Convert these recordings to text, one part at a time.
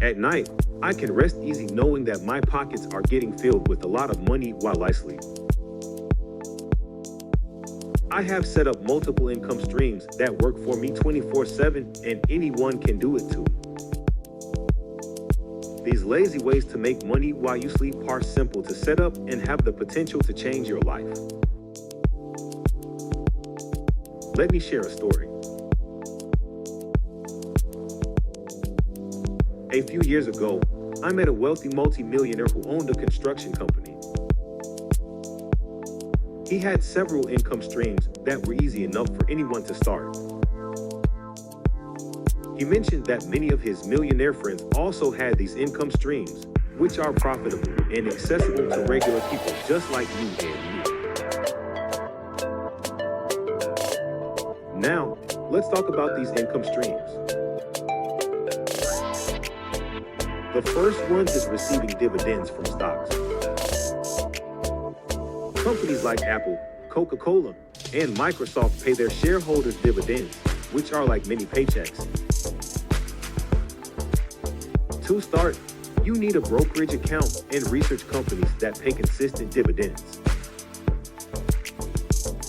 At night, I can rest easy knowing that my pockets are getting filled with a lot of money while I sleep. I have set up multiple income streams that work for me 24/7, and anyone can do it too. These lazy ways to make money while you sleep are simple to set up and have the potential to change your life. Let me share a story. A few years ago, I met a wealthy multi-millionaire who owned a construction company. He had several income streams that were easy enough for anyone to start. He mentioned that many of his millionaire friends also had these income streams, which are profitable and accessible to regular people just like you and me. Now, let's talk about these income streams. The first one is receiving dividends from stocks. Companies like Apple, Coca-Cola, and Microsoft pay their shareholders dividends, which are like mini paychecks. To start, you need a brokerage account and research companies that pay consistent dividends.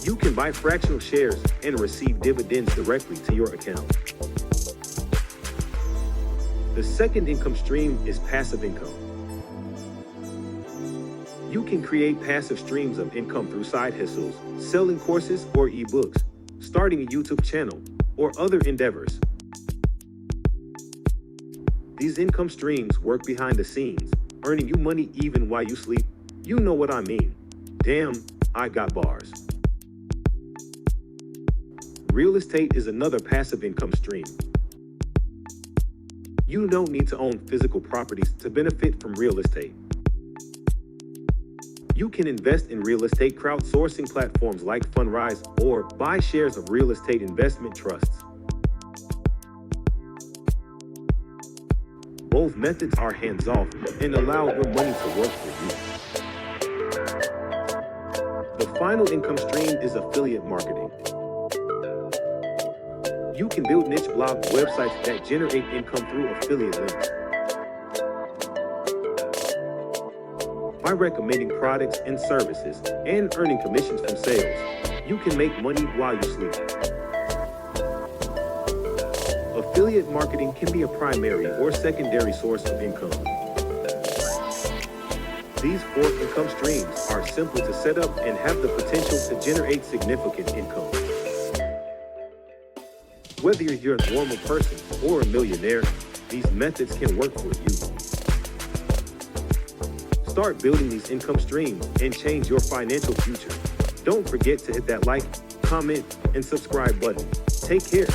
You can buy fractional shares and receive dividends directly to your account. The second income stream is passive income. You can create passive streams of income through side hustles, selling courses or ebooks, starting a YouTube channel, or other endeavors. These income streams work behind the scenes, earning you money even while you sleep. You know what I mean. Damn, I got bars. Real estate is another passive income stream. You don't need to own physical properties to benefit from real estate. You can invest in real estate crowdsourcing platforms like Fundrise or buy shares of real estate investment trusts. Both methods are hands-off and allow your money to work for you. The final income stream is affiliate marketing. You can build niche blog websites that generate income through affiliate links. By recommending products and services and earning commissions from sales, you can make money while you sleep. Affiliate marketing can be a primary or secondary source of income. These four income streams are simple to set up and have the potential to generate significant income. Whether you're a normal person or a millionaire, these methods can work for you. Start building these income streams and change your financial future. Don't forget to hit that like, comment, and subscribe button. Take care.